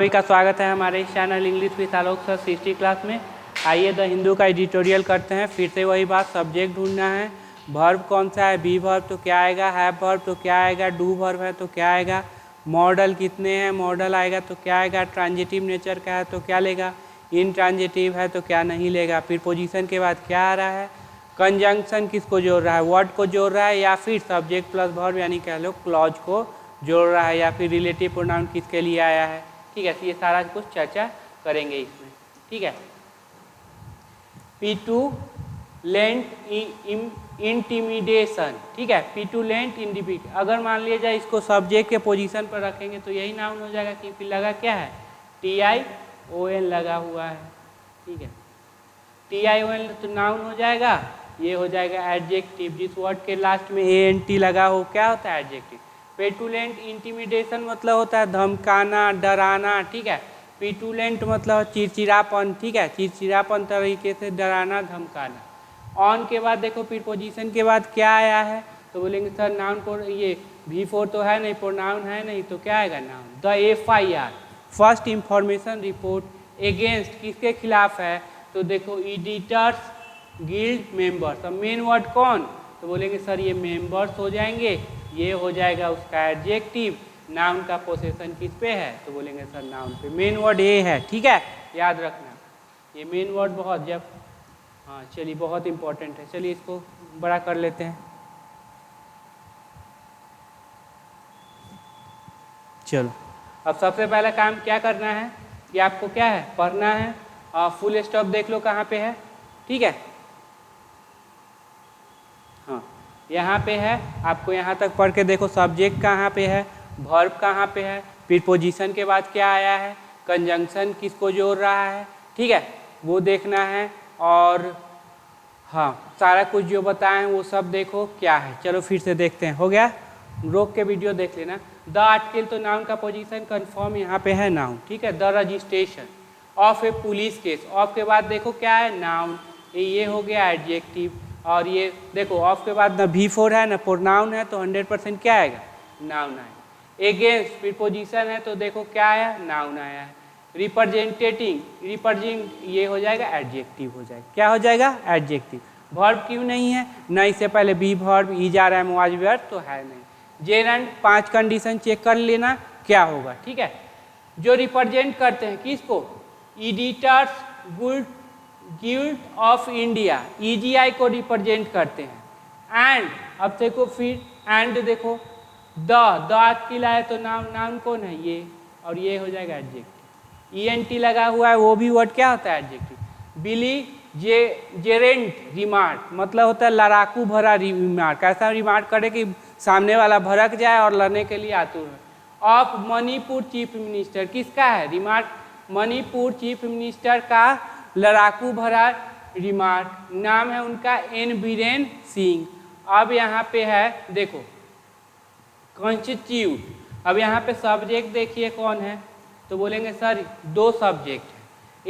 सभी का स्वागत है हमारे इस channel English with Alok sir 60 class में। आइए द हिंदू का एडिटोरियल करते हैं। फिर से वही बात, सब्जेक्ट ढूंढना है, वर्ब कौन सा है, बी वर्ब तो क्या आएगा, हैव वर्ब तो क्या आएगा, डू वर्ब है तो क्या आएगा, मॉडल कितने हैं, मॉडल आएगा तो क्या आएगा, ट्रांजिटिव नेचर का है तो क्या लेगा, इन ट्रांजिटिव है तो क्या नहीं लेगा, फिर पोजीशन के बाद क्या आ रहा है, कंजंक्शन किसको जोड़ रहा है, वर्ड को जोड़ रहा है, या फिर सब्जेक्ट प्लस वर्ब यानी कह लो क्लॉज को जोड़ रहा है, या फिर रिलेटिव प्रोनाउन किसके लिए आया है। ठीक है, तो ये सारा कुछ चर्चा करेंगे इसमें। ठीक है, P2 इंटिमिडेशन। ठीक है, P2 इंडिविड, अगर मान लिया जाए इसको सब्जेक्ट के पोजीशन पर रखेंगे तो यही नाउन हो जाएगा, क्योंकि लगा क्या है, TION लगा हुआ है। ठीक है, TION तो नाउन हो जाएगा, ये हो जाएगा एडजेक्टिव। जिस वर्ड के लास्ट में ANT लगा हो क्या होता है, एडजेक्टिव। पेटुलेंट इंटिमिडेशन मतलब होता है धमकाना, डराना। ठीक है, पेटुलेंट मतलब चिड़चिड़ापन। ठीक है, चिड़चिड़ापन तरीके से डराना, धमकाना। ऑन के बाद देखो प्रीपोजिशन के बाद क्या आया है, तो बोलेंगे सर नाउन को, ये V4 तो है नहीं, प्रोनाउन है नहीं, तो क्या आएगा noun. The FIR first information report against किसके खिलाफ है, तो देखो एडिटर्स गिल्ड मेंबर्स। अब मेन वर्ड कौन, तो बोलेंगे सर ये मेंबर्स हो जाएंगे, ये हो जाएगा उसका एडजेक्टिव। नाउन का पोसेशन किस पे है, तो बोलेंगे सर नाउन पे। मेन वर्ड ये है। ठीक है, याद रखना ये मेन वर्ड बहुत, जब हाँ चलिए बहुत इंपॉर्टेंट है। चलिए इसको बड़ा कर लेते हैं। चलो, अब सबसे पहला काम क्या करना है कि आपको क्या है, पढ़ना है। फुल स्टॉप देख लो कहाँ पे है। ठीक है, हाँ यहाँ पे है, आपको यहाँ तक पढ़ के देखो सब्जेक्ट कहाँ पे है, वर्ब कहाँ पे है, प्रीपोजिशन के बाद क्या आया है, कंजंक्शन किसको जोड़ रहा है। ठीक है, वो देखना है। और हाँ सारा कुछ जो बताएं वो सब देखो क्या है। चलो फिर से देखते हैं, हो गया, रोक के वीडियो देख लेना। द आर्टिकल तो नाउन का पोजीशन कंफर्म यहाँ पे है नाउन। ठीक है, the registration of A police case, of के बाद देखो क्या है, नाउन, ये हो गया एडजेक्टिव। और ये देखो ऑफ के बाद ना V4 है ना प्रोनाउन है, तो 100% क्या आएगा, नाउन आएगा। एगेंस्ट प्रीपोजिशन है तो देखो क्या आया, नाउन आया है। रिप्रेजेंटेटिंग, रिप्रेजेंट ये हो जाएगा एडजेक्टिव हो जाएगा, क्या हो जाएगा, एडजेक्टिव। वर्ब क्यों नहीं है, ना इससे पहले बी वर्ब ई जा रहा है, मुआज वर्ब तो है नहीं। जेरेंट 5 कंडीशन चेक कर लेना क्या होगा। ठीक है, जो रिप्रेजेंट करते हैं किसको, editors guild of India, EGI को रिप्रेजेंट करते हैं। एंड अब देखो फिर एंड देखो द आर्टिकल आया तो नाउन कौन है, ये, और ये हो जाएगा एडजेक्टिव। ENT लगा हुआ है, वो भी वर्ड क्या होता है, एडजेक्टिव। जेरेंट रिमार्क मतलब होता है लड़ाकू भरा रिमार्क, ऐसा रिमार्क करे कि सामने वाला भड़क जाए और लड़ने के लिए आतुर है। ऑफ मणिपुर चीफ मिनिस्टर किसका है, रिमार्क मणिपुर चीफ मिनिस्टर का लड़ाकू भरा रिमार्क, नाम है उनका एन बीरेन सिंह। अब यहाँ पे है देखो कॉन्स्टिट्यूट, अब यहाँ पे सब्जेक्ट देखिए कौन है, तो बोलेंगे सर 2 सब्जेक्ट है,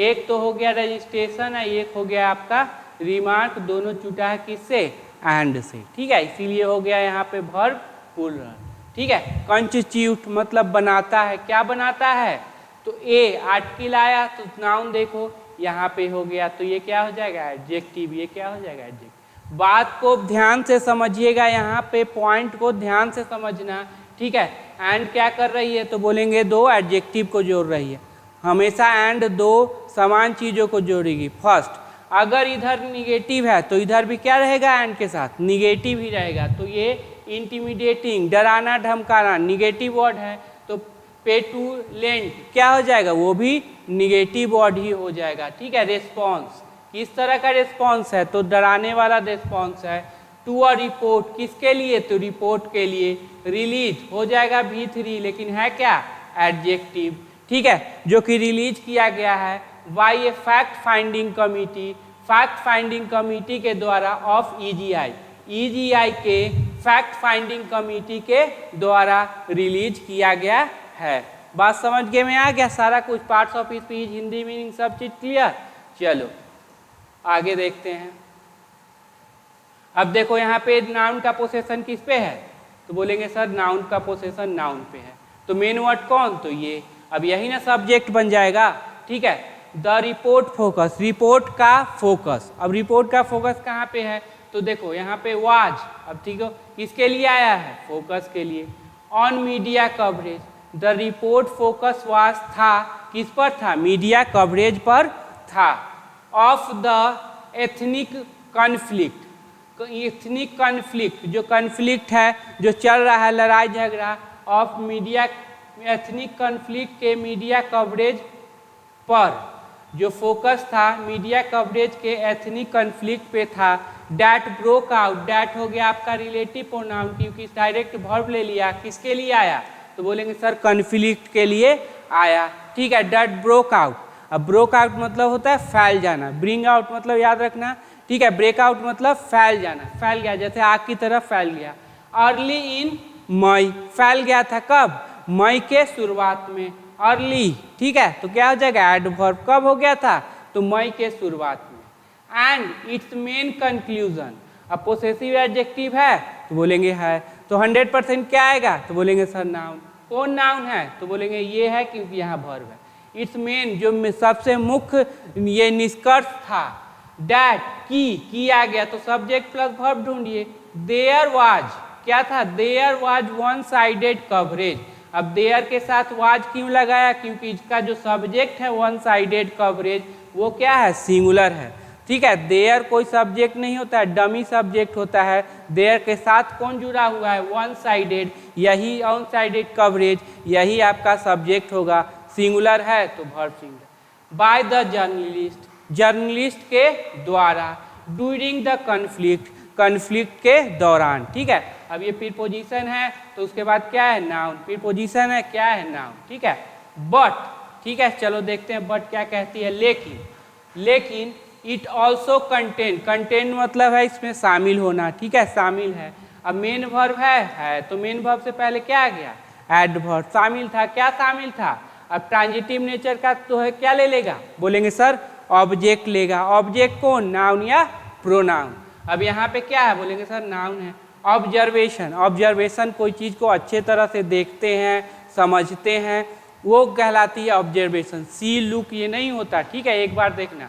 एक तो हो गया रजिस्ट्रेशन है, एक हो गया आपका रिमार्क, दोनों छूटा है किससे, एंड से। ठीक है, इसीलिए हो गया यहाँ पे वर्ब प्लूरल। ठीक है, कॉन्स्टिट्यूट मतलब बनाता है, क्या बनाता है, तो ए आर्टिकल आया तो नाउन देखो यहाँ पे हो गया, तो ये क्या हो जाएगा, एडजेक्टिव। ये क्या हो जाएगा, एडजेक्टिव। बात को ध्यान से समझिएगा, यहाँ पे पॉइंट को ध्यान से समझना। ठीक है, एंड क्या कर रही है, तो बोलेंगे 2 एडजेक्टिव को जोड़ रही है। हमेशा एंड 2 समान चीज़ों को जोड़ेगी। फर्स्ट, अगर इधर निगेटिव है तो इधर भी क्या रहेगा, एंड के साथ निगेटिव ही रहेगा। तो ये इंटिमिडेटिंग, डराना धमकाना, निगेटिव वर्ड है, तो पेटुलेंट क्या हो जाएगा, वो भी निगेटिव वर्ड ही हो जाएगा। ठीक है, रेस्पॉन्स किस तरह का रेस्पॉन्स है, तो डराने वाला रेस्पॉन्स है। टू अ रिपोर्ट किसके लिए, तो रिपोर्ट के लिए। रिलीज हो जाएगा V3, लेकिन है क्या, एडजेक्टिव। ठीक है, जो कि रिलीज किया गया है by a fact finding committee, fact finding committee के द्वारा ऑफ EGI के फैक्ट फाइंडिंग कमिटी के द्वारा रिलीज किया गया है। बात समझ के में आ गया सारा कुछ, parts of speech, Hindi meaning, सब चीज क्लियर। चलो आगे देखते हैं। अब देखो यहाँ पे नाउन का पोसेशन किस पे है, तो बोलेंगे सर नाउन का पोसेशन नाउन पे है, तो मेन वर्ड कौन, तो ये। अब यही ना सब्जेक्ट बन जाएगा, ठीक है। द रिपोर्ट फोकस, रिपोर्ट का फोकस। अब रिपोर्ट का फोकस कहाँ पे है, तो देखो यहाँ पे वाज, अब ठीक है, किसके लिए आया है, फोकस के लिए। On media coverage, the report focus was था, किस पर था, मीडिया कवरेज पर था। Of the ethnic conflict, ethnic conflict, जो कॉन्फ्लिक्ट है, जो चल रहा है, लड़ाई झगड़ा, ऑफ मीडिया, एथनिक कॉन्फ्लिक्ट के मीडिया कवरेज पर जो फोकस था, मीडिया कवरेज के एथनिक कॉन्फ्लिक्ट पे था। डैट ब्रोक आउट, डैट हो गया आपका रिलेटिव प्रोनाउन, क्योंकि डायरेक्ट वर्ब ले लिया, किसके लिए आया, तो बोलेंगे सर कॉन्फ्लिक्ट के लिए आया, ठीक है। डैट ब्रोक आउट, अब ब्रोक आउट मतलब होता है फैल जाना, ब्रिंग आउट मतलब याद रखना, ठीक है, ब्रेक आउट मतलब फैल जाना, फैल गया, जैसे आग की तरफ फैल गया। अर्ली इन मई, फैल गया था कब, मई के शुरुआत में, अर्ली, ठीक है, तो क्या हो जाएगा, एडवर्ब, कब हो गया था, तो मई के शुरुआत में। एंड इट्स मेन कंक्लूजन, अब पोसेसिव एडजेक्टिव है तो बोलेंगे है, तो 100% क्या आएगा, तो बोलेंगे सर नाउन। कौन नाउन है, तो बोलेंगे ये है, क्योंकि यहाँ वर्ब है। इट्स मेन, जो सबसे मुख्य ये निष्कर्ष था, डैट, की आ गया तो सब्जेक्ट प्लस वर्ब ढूंढिए। देयर वाज, क्या था, there was one sided coverage. अब देयर के साथ वाज क्यों लगाया, क्योंकि इसका जो सब्जेक्ट है वन साइडेड कवरेज वो क्या है, सिंगुलर है, ठीक है। देयर कोई सब्जेक्ट नहीं होता है, डमी सब्जेक्ट होता है। देयर के साथ कौन जुड़ा हुआ है, वन साइडेड, यही वन साइडेड कवरेज, यही आपका सब्जेक्ट होगा, सिंगुलर है तो verb singular. By the journalist, journalist के द्वारा, ड्यूरिंग द कॉन्फ्लिक्ट, कॉन्फ्लिक्ट के दौरान, ठीक है। अब ये प्रीपोजिशन है तो उसके बाद क्या है, नाउन, प्रीपोजिशन है, क्या है, नाउन, ठीक है। बट, ठीक है, चलो देखते हैं बट क्या कहती है। लेकिन, लेकिन इट ऑल्सो कंटेन, कंटेन मतलब है इसमें शामिल होना, ठीक है, शामिल है। अब मेन वर्ब है तो मेन वर्ब से पहले क्या आ गया, एडवर्ब, शामिल था, क्या शामिल था, अब ट्रांजिटिव नेचर का तो है, क्या ले लेगा, बोलेंगे सर ऑब्जेक्ट लेगा। ऑब्जेक्ट कौन, नाउन या प्रोनाउन। अब यहाँ पे क्या है, बोलेंगे सर नाउन है। ऑब्जर्वेशन, ऑब्जर्वेशन कोई चीज़ को अच्छे तरह से देखते हैं, समझते हैं, वो कहलाती है ऑब्जर्वेशन। सी लुक ये नहीं होता, ठीक है, एक बार देखना।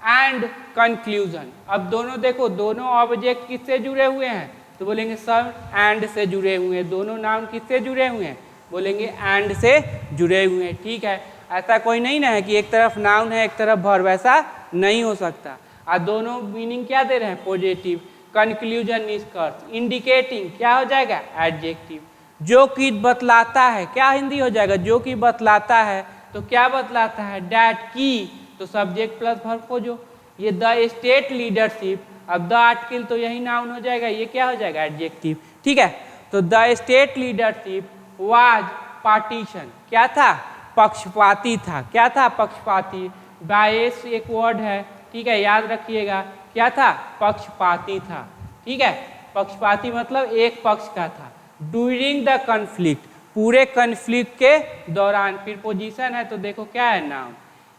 एंड कंक्लूजन, अब दोनों देखो, दोनों ऑब्जेक्ट किससे जुड़े हुए हैं, तो बोलेंगे सर एंड से जुड़े हुए हैं। दोनों नाउन किससे जुड़े हुए हैं, बोलेंगे एंड से जुड़े हुए हैं, ठीक है। ऐसा कोई नहीं ना है कि एक तरफ नाउन है एक तरफ वर्ब, ऐसा नहीं हो सकता। और दोनों मीनिंग क्या दे रहे हैं, पॉजिटिव। कंक्लूजन निष्कर्ष, इंडिकेटिंग क्या हो जाएगा, एडजेक्टिव। जो कि बतलाता है, क्या हिंदी हो जाएगा, जो कि बतलाता है, तो क्या बतलाता है, डैट, की, तो सब्जेक्ट प्लस वर्ब खोजो। ये द स्टेट लीडरशिप, अब द आर्टिकल तो यही नाउन हो जाएगा, ये क्या हो जाएगा, एडजेक्टिव, ठीक है। तो the state leadership was partition, क्या था, पक्षपाती था, क्या था, पक्षपाती। बायस एक वर्ड है, ठीक है, याद रखिएगा, क्या था, पक्षपाती था, ठीक है। पक्षपाती मतलब एक पक्ष का था। ड्यूरिंग द कॉन्फ्लिक्ट, पूरे कॉन्फ्लिक्ट के दौरान, प्रीपोजिशन है तो देखो क्या है, नाउन।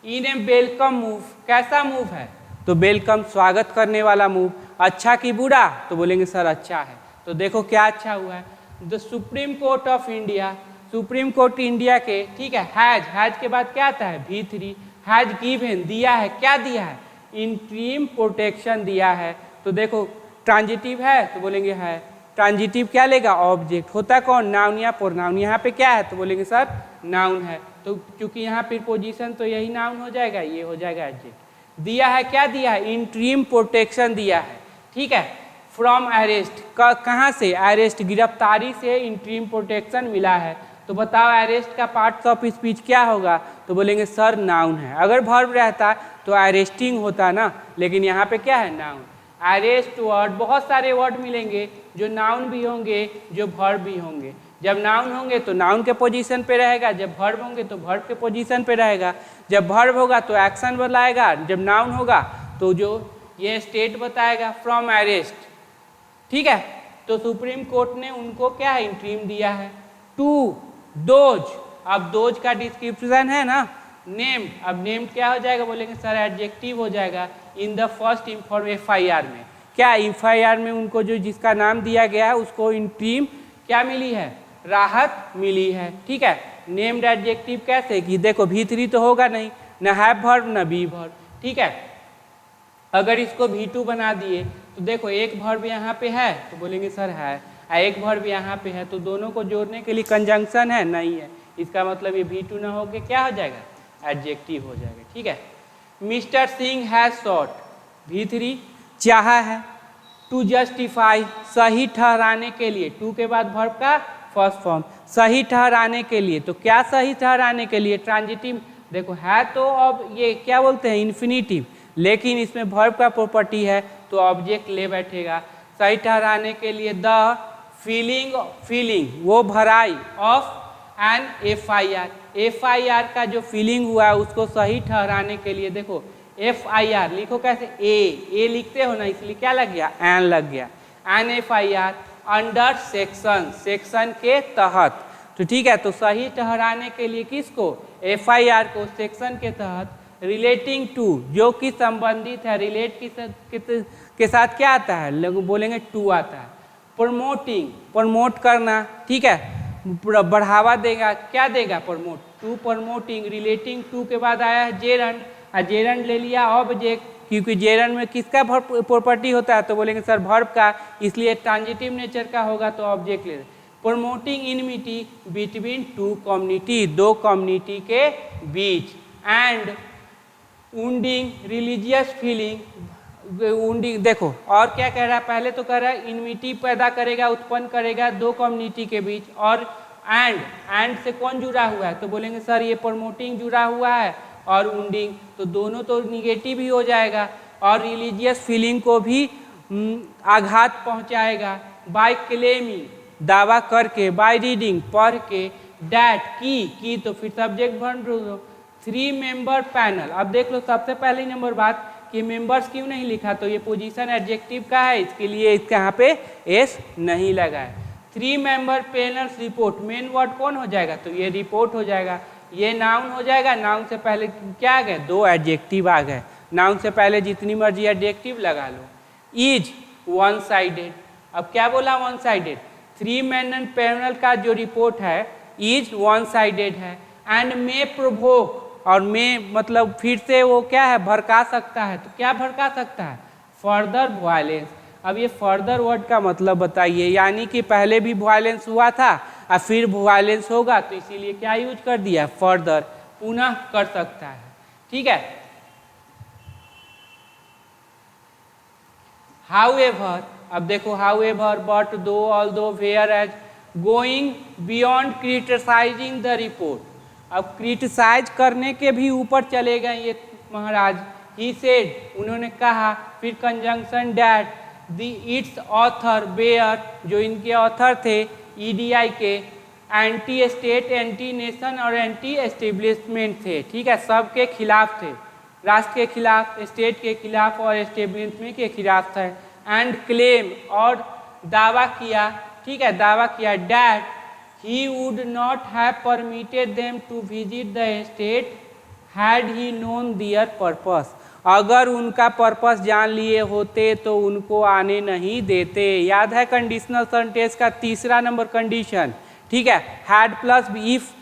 इन ए वेलकम मूव, कैसा मूव है, तो वेलकम स्वागत करने वाला मूव। अच्छा कि बुरा, तो बोलेंगे सर अच्छा है, तो देखो क्या अच्छा हुआ है। The supreme court of India, supreme court India के, ठीक है, हैज के बाद क्या आता है, V3, हैज गिवन, दिया है, क्या दिया है, इंटरिम प्रोटेक्शन दिया है। तो देखो ट्रांजिटिव है तो बोलेंगे है, ट्रांजिटिव क्या लेगा, ऑब्जेक्ट, होता कौन, नाउन या प्रोनाउन। यहाँ पे क्या है तो बोलेंगे सर नाउन है, तो क्योंकि यहाँ प्रीपोजिशन तो यही नाउन हो जाएगा, ये हो जाएगा एडजेक्ट। दिया है, क्या दिया है, इंटरिम प्रोटेक्शन दिया है, ठीक है। फ्रॉम अरेस्ट, कहाँ से, अरेस्ट, गिरफ्तारी से इंटरिम प्रोटेक्शन मिला है। तो बताओ अरेस्ट का पार्ट्स ऑफ स्पीच क्या होगा, तो बोलेंगे सर नाउन है। अगर वर्ब रहता तो अरेस्टिंग होता ना, लेकिन यहाँ पे क्या है, नाउन। अरेस्ट वर्ड, बहुत सारे वर्ड मिलेंगे जो नाउन भी होंगे, जो वर्ब भी होंगे। जब नाउन होंगे तो नाउन के पोजीशन पे रहेगा, जब वर्ब होंगे तो वर्ब के पोजीशन पे रहेगा। जब वर्ब होगा तो एक्शन बताएगा, जब नाउन होगा तो जो ये स्टेट बताएगा, फ्रॉम अरेस्ट, ठीक है। तो सुप्रीम कोर्ट ने उनको क्या है, इंटरिम दिया है। टू दोज, अब दोज का डिस्क्रिप्शन है ना, नेम्ड, अब नेम्ड क्या हो जाएगा, बोलेंगे सर एडजेक्टिव हो जाएगा। इन द फर्स्ट FIR में, क्या FIR में उनको जो जिसका नाम दिया गया है उसको इंटरिम क्या मिली है, राहत मिली है, ठीक है। नेम्ड एडजेक्टिव कैसे कि देखो V3 तो होगा नहीं, न हैव वर्ब न बी वर्ब, ठीक है। अगर इसको V2 बना दिए तो देखो एक वर्ब यहाँ पे है तो बोलेंगे सर है, एक वर्ब यहाँ पे है, तो दोनों को जोड़ने के लिए कंजंक्शन है नहीं है, इसका मतलब ये V2 ना होके क्या हो जाएगा, एडजेक्टिव हो जाएगा, ठीक है। Mister Singh has short, V3 चाहा है, टू जस्टिफाई सही ठहराने के लिए, टू के बाद वर्ब का फर्स्ट फॉर्म, सही ठहराने के लिए, तो क्या सही ठहराने के लिए, ट्रांजिटिव, देखो है तो अब ये क्या बोलते हैं इन्फिनिटिव, लेकिन इसमें वर्ब का प्रॉपर्टी है तो ऑब्जेक्ट ले बैठेगा। सही ठहराने के लिए द फीलिंग वो भराई ऑफ एन FIR का जो फीलिंग हुआ है उसको सही ठहराने के लिए, देखो FIR लिखो कैसे, ए लिखते हो ना, इसलिए क्या लग गया, एन लग गया, एन FIR अंडर सेक्शन के तहत, तो ठीक है। तो सही ठहराने के लिए किसको, FIR को सेक्शन के तहत, रिलेटिंग टू जो कि संबंधित है, रिलेट के साथ क्या आता है, लोग बोलेंगे टू आता है। प्रमोटिंग प्रमोट करना, ठीक है, बढ़ावा देगा, क्या देगा, promote, to promoting, relating to के बाद आया है जेरंड, जेरंड ले लिया ऑब्जेक्ट, क्योंकि जेरंड में किसका प्रॉपर्टी होता है, तो बोलेंगे सर वर्ब का, इसलिए ट्रांजिटिव नेचर का होगा तो ऑब्जेक्ट ले। प्रमोटिंग इनमिटी बिटवीन टू कम्युनिटी, दो कम्युनिटी के बीच, and winding religious feeling, winding देखो और क्या कह रहा है, पहले तो कह रहा है इनमिटी पैदा करेगा, उत्पन्न करेगा दो कम्युनिटी के बीच, और एंड से कौन जुड़ा हुआ है, तो बोलेंगे सर ये प्रमोटिंग जुड़ा हुआ है और वुंडिंग, तो दोनों तो निगेटिव ही हो जाएगा, और रिलीजियस फीलिंग को भी आघात पहुंचाएगा। बाय क्लेमिंग दावा करके, बाय रीडिंग पढ़ के, डैट की तो फिर सब्जेक्ट वर्ब, 3 मेंबर पैनल। अब देख लो सबसे पहले नंबर बात कि मेंबर्स क्यों नहीं लिखा, तो ये पोजीशन एडजेक्टिव का है, इसके लिए इसके यहाँ पे एस नहीं लगा है। 3 member panel report, main word कौन हो जाएगा, तो ये रिपोर्ट हो जाएगा, ये नाउन हो जाएगा, नाउन से पहले क्या आ गए, 2 एडजेक्टिव आ गए, नाउन से पहले जितनी मर्जी एडजेक्टिव लगा लो। इज वन साइडेड, अब क्या बोला वन साइडेड, 3 मेंबर पैनल का जो रिपोर्ट है इज वन साइडेड है, एंड मे प्रोवोक, और में मतलब फिर से वो क्या है, भड़का सकता है, तो क्या भड़का सकता है, फर्दर वायलेंस। अब ये फर्दर वर्ड का मतलब बताइए, यानी कि पहले भी वायलेंस हुआ था और फिर वायलेंस होगा, तो इसीलिए क्या यूज कर दिया, फर्दर, पुनः कर सकता है, ठीक है। हाउएवर, अब देखो however, but, though, although, whereas, going beyond criticizing the report, अब क्रिटिसाइज करने के भी ऊपर चले गए ये महाराज। ही सेड, उन्होंने कहा, फिर conjunction that, the its author were, जो इनके ऑथर थे EDI के, एंटी स्टेट, एंटी नेशन और एंटी एस्टेब्लिशमेंट थे, ठीक है, सबके खिलाफ थे, राष्ट्र के खिलाफ, स्टेट के खिलाफ और एस्टेब्लिशमेंट के खिलाफ थे। एंड क्लेम, और दावा किया, ठीक है, दावा किया, that he would not have permitted them to visit the estate had he known their purpose, अगर उनका पर्पस जान लिए होते तो उनको आने नहीं देते। याद है कंडीशनल सेंटेंस का तीसरा नंबर कंडीशन, ठीक है, had plus if,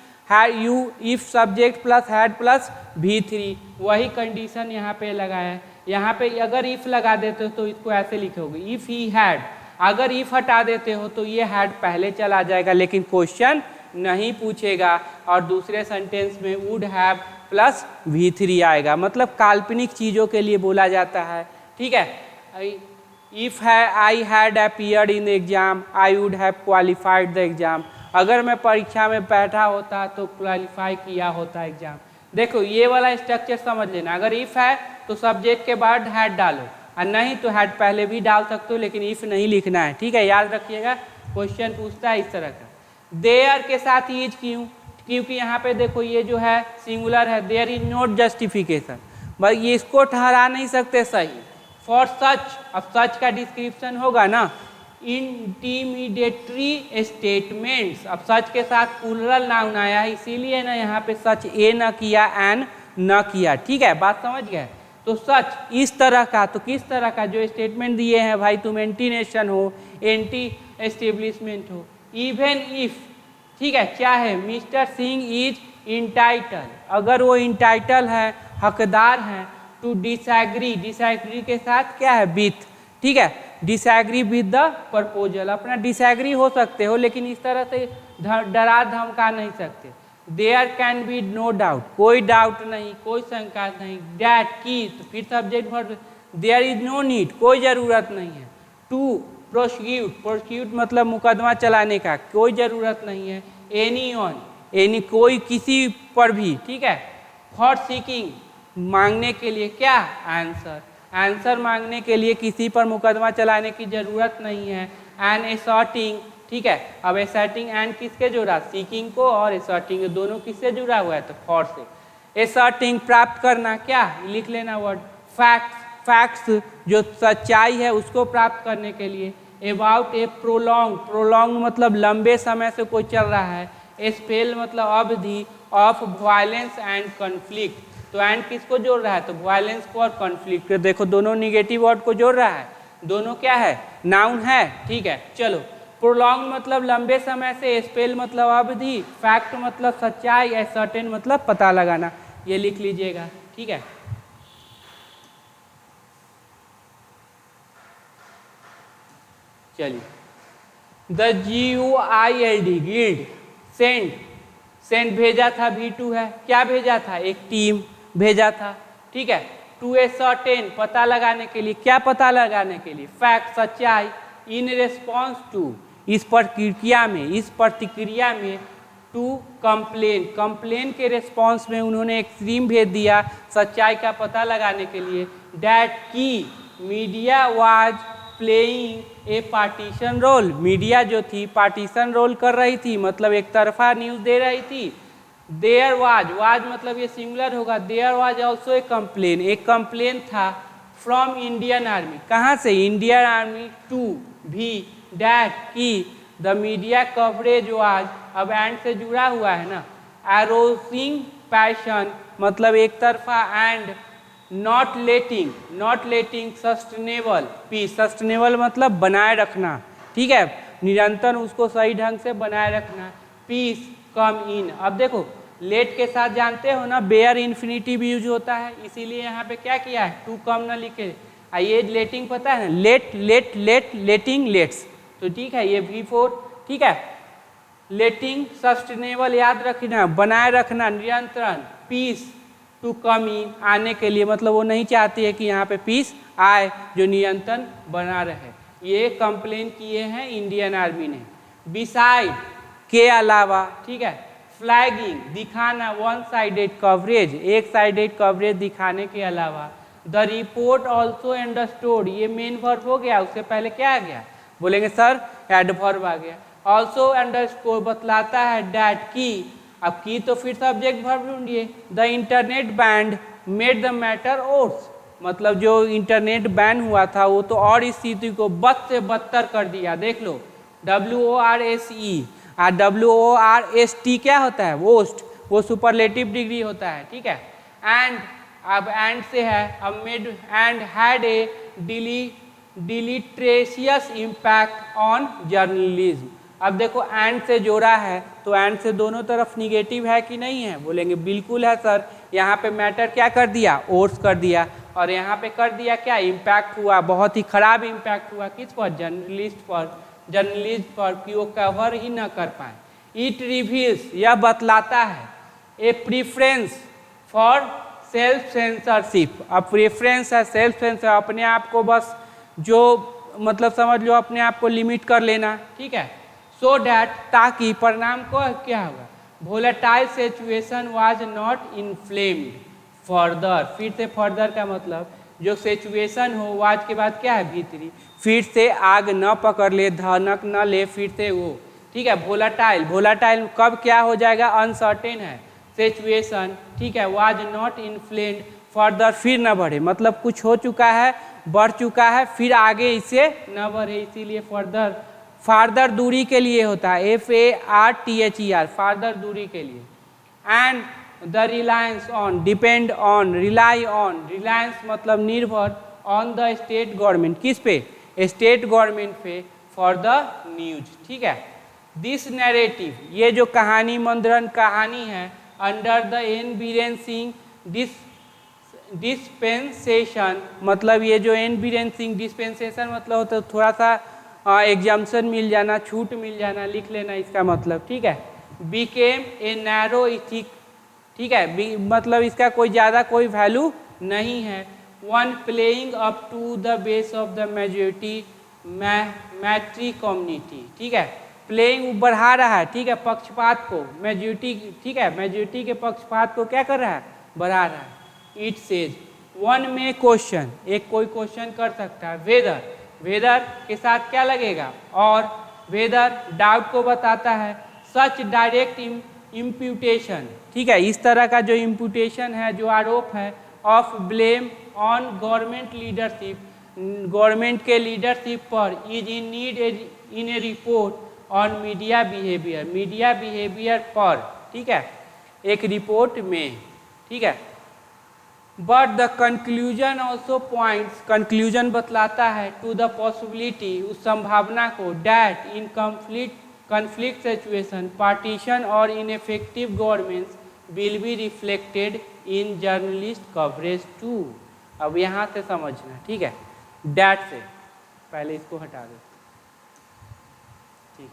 if subject plus had plus V3, वही कंडीशन यहाँ पे लगाया है। यहाँ पे अगर इफ लगा देते हो तो इसको ऐसे लिखोगे, इफ ही हैड, अगर इफ हटा देते हो तो ये हैड पहले चला जाएगा, लेकिन क्वेश्चन नहीं पूछेगा, और दूसरे सेंटेंस में वुड हैव प्लस V3 आएगा, मतलब काल्पनिक चीज़ों के लिए बोला जाता है, ठीक है। इफ है I had appeared in exam, I would have qualified the exam, अगर मैं परीक्षा में बैठा होता तो क्वालिफाई किया होता एग्जाम। देखो ये वाला स्ट्रक्चर समझ लेना, अगर इफ है तो सब्जेक्ट के बाद हैड डालो, और नहीं तो हैड पहले भी डाल सकते हो, लेकिन इफ नहीं लिखना है, ठीक है, याद रखिएगा, क्वेश्चन पूछता है इस तरह का। देयर के साथ इज क्यों, क्योंकि यहाँ पे देखो ये जो है सिंगुलर है, देयर इज नॉट जस्टिफिकेशन, भाई ये इसको ठहरा नहीं सकते सही। फॉर सच, अब सच का डिस्क्रिप्शन होगा ना, इंटीमिडेटरी स्टेटमेंट्स, अब सच के साथ प्लूरल नाउन आया है, इसीलिए ना यहाँ पे सच ए न किया, एन न किया, ठीक है, बात समझ गए। तो सच इस तरह का, तो किस तरह का, जो स्टेटमेंट दिए हैं भाई, तुम एंटी नेशन हो, एंटी एस्टेब्लिशमेंट हो, इवन इफ ठीक है, क्या है, मिस्टर सिंह इज इंटाइटल, अगर वो इंटाइटल है, हकदार हैं, टू डिसएग्री, डिसएग्री के साथ क्या है, विथ, ठीक है, डिसएग्री विद द प्रपोजल, अपना डिसएग्री हो सकते हो लेकिन इस तरह से डरा धमका नहीं सकते। There can be no doubt, कोई डाउट नहीं, कोई शंका नहीं, डैट की, तो फिर subject verb, there is no need, कोई ज़रूरत नहीं है, टू प्रोसिक्यूट, प्रोसिक्यूट मतलब मुकदमा चलाने का, कोई ज़रूरत नहीं है, एनी ऑन, एनी कोई किसी पर भी, ठीक है, फॉर सीकिंग मांगने के लिए क्या, आंसर, आंसर मांगने के लिए किसी पर मुकदमा चलाने की ज़रूरत नहीं है, एंड एसर्टिंग, ठीक है, अब एसर्टिंग एंड किसके जुड़ा, सीकिंग को, और एसर्टिंग दोनों किससे जुड़ा हुआ है, तो फॉर से। एसर्टिंग प्राप्त करना, क्या, लिख लेना वर्ड, फैक्ट्स, फैक्ट्स जो सच्चाई है उसको प्राप्त करने के लिए, अबाउट ए प्रोलॉन्ग, प्रोलॉन्ग मतलब लंबे समय से कोई चल रहा है, स्पेल मतलब अवधि, ऑफ वायलेंस एंड कॉन्फ्लिक्ट, तो एंड किसको जोड़ रहा है, तो वायलेंस को और कॉन्फ्लिक्ट, देखो दोनों निगेटिव वर्ड को जोड़ रहा है, दोनों क्या है, नाउन है, ठीक है। चलो, प्रोलॉन्ग मतलब लंबे समय से, स्पेल मतलब अवधि, फैक्ट मतलब सच्चाई, सर्टेन मतलब पता लगाना, ये लिख लीजिएगा, ठीक है। चलिए, the GUILD guild send, send भेजा था, V2 है, क्या भेजा था, एक टीम भेजा था, ठीक है, टू ए सर्टेन पता लगाने के लिए, क्या पता लगाने के लिए, फैक्ट सच्चाई, इन रेस्पॉन्स टू इस प्रतिक्रिया में, इस प्रतिक्रिया में, टू कंप्लेन, कंप्लेन के रेस्पॉन्स में उन्होंने एक टीम भेज दिया सच्चाई का पता लगाने के लिए, डैट की media was playing a partition role, media जो थी पार्टीशन रोल कर रही थी, मतलब एक तरफा न्यूज़ दे रही थी। देयर वाज, वाज मतलब ये सिंगुलर होगा, there was also a complain, एक कंप्लेन था फ्रॉम इंडियन आर्मी, कहाँ से, इंडियन आर्मी, टू भी डैट की द मीडिया कवरेज वाज, अब एंड से जुड़ा हुआ है ना, एरोसिंग पैशन मतलब एक तरफा, and not letting sustainable peace, sustainable मतलब बनाए रखना, ठीक है, निरंतर उसको सही ढंग से बनाए रखना, पीस कम इन, अब देखो लेट के साथ जानते हो ना बेयर इन्फिनिटिव यूज होता है, इसीलिए यहाँ पे क्या किया है, टू कम ना लिखे, ये लेटिंग पता है ना, लेटिंग लेट्स, तो ठीक है, ये V4, ठीक है, लेटिंग सस्टेनेबल याद रखना, बनाए रखना, नियंत्रण, पीस टू कम इन आने के लिए, मतलब वो नहीं चाहती है कि यहाँ पे पीस आए, जो नियंत्रण बना रहे, ये कंप्लेन किए हैं इंडियन आर्मी ने। बिसाइड के अलावा, ठीक है, फ्लैगिंग दिखाना, वन साइडेड कवरेज, एक साइडेड कवरेज दिखाने के अलावा, द रिपोर्ट ऑल्सो अंडरस्टूड, ये मेन वर्ब हो गया, उससे पहले क्या आ गया, बोलेंगे सर एडवर्ब आ गया, ऑल्सो अंडरस्टूड बतलाता है, डैट की, अब की तो फिर सब्जेक्ट वर्ब ढूंढिए, the internet band made the matter worse, मतलब जो इंटरनेट बैन हुआ था वो तो और इस स्थिति को बद से बदतर कर दिया, देख लो, WORSE और WORST क्या होता है, वोस्ट, वो सुपरलेटिव डिग्री होता है, ठीक है, एंड अब एंड से है, अब made and had a deleterious impact on journalism, अब देखो एंड से जोड़ा है तो एंड से दोनों तरफ निगेटिव है कि नहीं है, बोलेंगे बिल्कुल है सर, यहाँ पे मैटर क्या कर दिया, ओर्स कर दिया, और यहाँ पे कर दिया क्या, इम्पैक्ट हुआ, बहुत ही खराब इम्पैक्ट हुआ, किस पर, जर्नलिस्ट पर कि वो कवर ही ना कर पाए। इट रिवील्स, यह बतलाता है, ए प्रीफरेंस फॉर सेल्फ सेंसरशिप, अब प्रेफरेंस है सेल्फ सेंसर, अपने आप को बस जो मतलब समझ लो अपने आप को लिमिट कर लेना, ठीक है, सो डैट ताकि परिणाम को क्या होगा, volatile situation was not inflamed further, फिर से फर्दर का मतलब जो सिचुएशन हो, वाज के बाद क्या है, भीतरी, फिर से आग न पकड़ ले, धनक न ले, फिर से वो, ठीक है, वोलेटाइल, वोलेटाइल कब क्या हो जाएगा, अनसर्टेन है, सिचुएशन, ठीक है, वाज नॉट इन्फ्लेम्ड फर्दर, फिर न बढ़े, मतलब कुछ हो चुका है, बढ़ चुका है, फिर आगे इसे न बढ़े, इसीलिए फर्दर, फार्दर दूरी के लिए होता है, FARTHER, फार्दर दूरी के लिए, and the reliance on, depend on, rely on, Reliance मतलब निर्भर, ऑन द स्टेट गवर्नमेंट, किस पे, स्टेट गवर्नमेंट पे, फॉर द न्यूज, ठीक है, दिस नैरेटिव, ये जो कहानी मंद्रन कहानी है, अंडर द एनबिरेंसिंग डिस्पेंसेशन, मतलब ये जो एनबिरेंसिंग डिस्पेंसेशन मतलब होता है थोड़ा सा एग्जाम्शन मिल जाना, छूट मिल जाना, लिख लेना इसका मतलब, ठीक है। बिकेम ए नैरो इथिक, ठीक है, मतलब इसका कोई ज़्यादा कोई वैल्यू नहीं है। One playing up to the base of the majority मैट्री कम्युनिटी, ठीक है, प्लेइंग बढ़ा रहा है, ठीक है, पक्षपात को, मेजोरिटी, ठीक है, मेजोरिटी के पक्षपात को क्या कर रहा है, बढ़ा रहा है। इट सेज वन में क्वेश्चन, एक कोई क्वेश्चन कर सकता है, वेदर, वेदर के साथ क्या लगेगा, और वेदर डाउट को बताता है, सच डायरेक्ट इम्प्यूटेशन, ठीक है, इस तरह का जो इम्प्यूटेशन है, जो आरोप है, of blame on government leadership, government के लीडरशिप पर, is in need in a report on media behaviour, media behaviour पर, ठीक है, एक रिपोर्ट में, ठीक है। But the conclusion also points, conclusion बतलाता है, टू द पॉसिबिलिटी, उस संभावना को, that in conflict situation, partition or ineffective governments will be reflected in journalist coverage too। अब यहाँ से समझना, ठीक है, डैट से पहले इसको हटा दो, ठीक।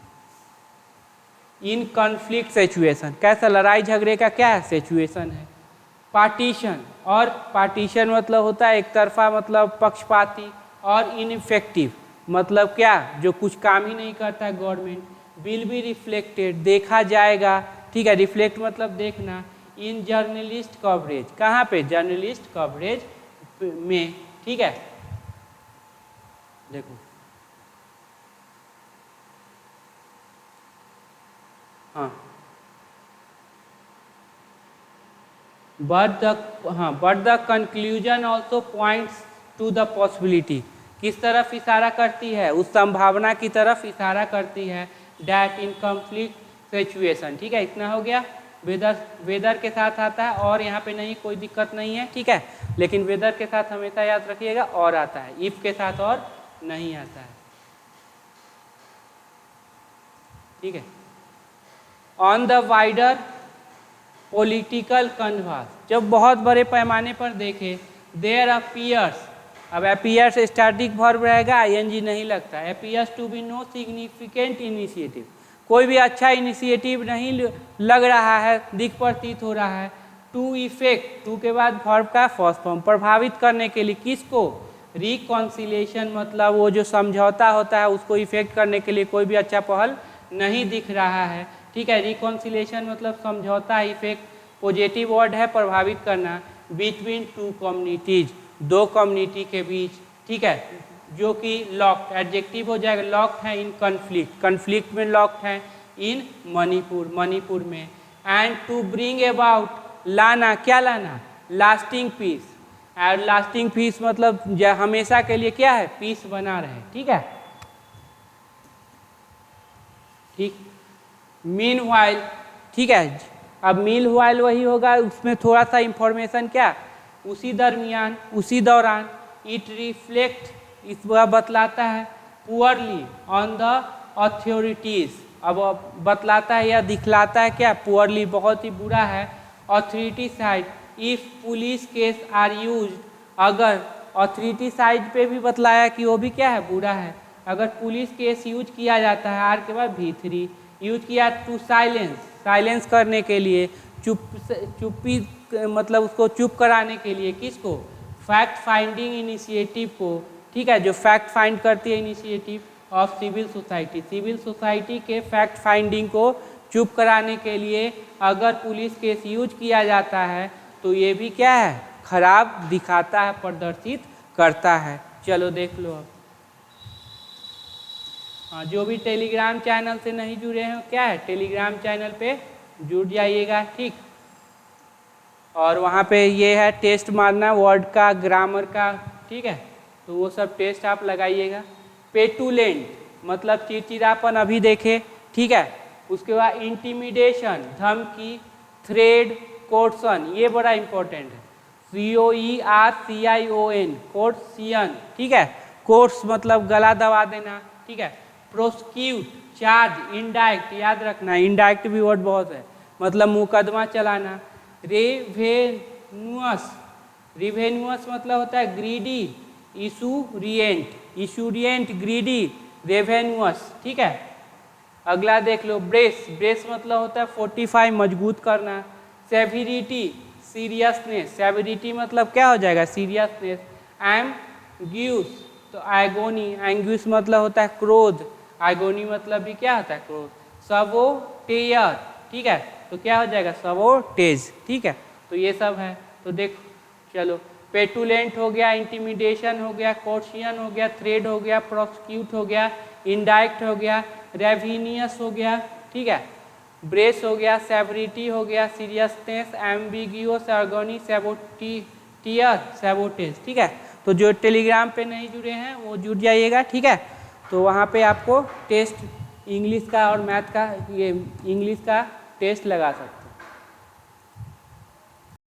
इन कॉन्फ्लिक्ट सिचुएशन, कैसा लड़ाई झगड़े का क्या है, सिचुएशन है। पार्टीशन, और पार्टीशन मतलब होता है एक तरफा, मतलब पक्षपाती, और इनइफेक्टिव मतलब क्या, जो कुछ काम ही नहीं करता है गवर्नमेंट, विल बी रिफ्लेक्टेड, देखा जाएगा, ठीक है, रिफ्लेक्ट मतलब देखना, इन जर्नलिस्ट कवरेज, कहाँ पे, जर्नलिस्ट कवरेज में, ठीक है। देखो हाँ, but the conclusion also points to the possibility, किस तरफ इशारा करती है, उस संभावना की तरफ इशारा करती है, डैट इन कॉन्फ्लिक्ट सिचुएशन, ठीक है, इतना हो गया। वेदर, वेदर के साथ आता है, और यहाँ पे नहीं, कोई दिक्कत नहीं है, ठीक है, लेकिन वेदर के साथ हमेशा याद रखिएगा और आता है, इफ के साथ और नहीं आता है, ठीक है। On the wider political canvas, जब बहुत बड़े पैमाने पर देखें, देयर अपीयर्स, अब अपीयर्स स्टैटिक वर्ब रहेगा, आईएनजी नहीं लगता, appears to be no significant initiative, कोई भी अच्छा इनिशिएटिव नहीं लग रहा है, दिख प्रतीत हो रहा है। टू इफेक्ट, टू के बाद वर्ब का फर्स्ट फॉर्म, प्रभावित करने के लिए, किसको, रिकॉन्सिलिएशन, मतलब वो जो समझौता होता है उसको इफेक्ट करने के लिए कोई भी अच्छा पहल नहीं दिख रहा है, ठीक है। रिकॉन्सिलिएशन मतलब समझौता, इफेक्ट पॉजिटिव वर्ड है, प्रभावित करना, बिटवीन टू कम्युनिटीज, दो कम्युनिटी के बीच, ठीक है, जो कि लॉक्ड, एडजेक्टिव हो जाएगा, लॉक्ड है इन कन्फ्लिक्ट, कन्फ्लिक्ट में लॉक्ड है, इन मणिपुर, मणिपुर में। एंड टू ब्रिंग अबाउट, लाना, क्या लाना, लास्टिंग पीस, और लास्टिंग पीस मतलब हमेशा के लिए क्या है, पीस बना रहे, ठीक है, ठीक। मीनवाइल, ठीक है, अब मीनवाइल वही होगा, उसमें थोड़ा सा इंफॉर्मेशन क्या, उसी दरमियान, उसी दौरान, इट रिफ्लेक्ट, इस बतलाता है, पुअरली ऑन द अथॉरिटीज़, अब बतलाता है या दिखलाता है क्या, पुअरली बहुत ही बुरा है, authority side, if police case are use, अगर अथॉरिटी साइड पे भी बतलाया कि वो भी क्या है, बुरा है, अगर पुलिस केस यूज किया जाता है, आर के बाद V3 यूज किया, टू साइलेंस, साइलेंस करने के लिए, चुप्पी मतलब उसको चुप कराने के लिए, किसको, फैक्ट फाइंडिंग इनिशिएटिव को, ठीक है, जो फैक्ट फाइंड करती है, initiative of civil society, civil society के फैक्ट फाइंडिंग को चुप कराने के लिए अगर पुलिस केस यूज किया जाता है तो ये भी क्या है, खराब दिखाता है, प्रदर्शित करता है। चलो देख लो अब, हाँ, जो भी टेलीग्राम चैनल से नहीं जुड़े हैं क्या है, टेलीग्राम चैनल पे जुड़ जाइएगा, ठीक। और वहाँ पे ये है टेस्ट मारना, वर्ड का, ग्रामर का, ठीक है, तो वो सब टेस्ट आप लगाइएगा। पेटुलेंट मतलब चिड़चिड़ापन, अभी देखे, ठीक है। उसके बाद इंटिमिडेशन, धमकी, थ्रेड, कोर्सन, ये बड़ा इंपॉर्टेंट है, COERCION, कोर्सियन, ठीक है, कोर्स मतलब गला दबा देना, ठीक है, प्रोसिक्यूट, चार्ज, इनडायरेक्ट, याद रखना इनडायरेक्ट भी वर्ड बहुत है, मतलब मुकदमा चलाना। रेवेन्यूअस, रिवेन्यूअस मतलब होता है ग्रीडी, इशूरिएंट, इशूरिएंट, ग्रीडी, रेवेन्यूअस, ठीक है। अगला देख लो ब्रेस, ब्रेस मतलब होता है फोर्टिफाई, मजबूत करना। सेविरिटी, सीरियसनेस, सेविरिटी मतलब क्या हो जाएगा, सीरियसनेस। एम्ब्यूस, तो आइगोनी, एंग्यूस मतलब होता है क्रोध, आइगोनी मतलब भी क्या होता है, क्रोध। सबोटेयर, ठीक है, तो क्या हो जाएगा, सबोटेज, ठीक है। तो ये सब है, तो देखो चलो, पेटुलेंट हो गया, इंटिमिडेशन हो गया, कोर्शियन हो गया, थ्रेड हो गया, प्रोसिक्यूट हो गया, इनडायरेक्ट हो गया, रेविनियस हो गया, ठीक है, ब्रेस हो गया, सेवरिटी हो गया, सीरियसनेस, एम्बिगियस, आइगोनी, सेबोटियर, सेबोटेज, ठीक है। तो जो टेलीग्राम पे नहीं जुड़े हैं वो जुड़ जाइएगा, ठीक है। तो वहाँ पे आपको टेस्ट इंग्लिश का और मैथ का, ये इंग्लिश का टेस्ट लगा सकते हैं।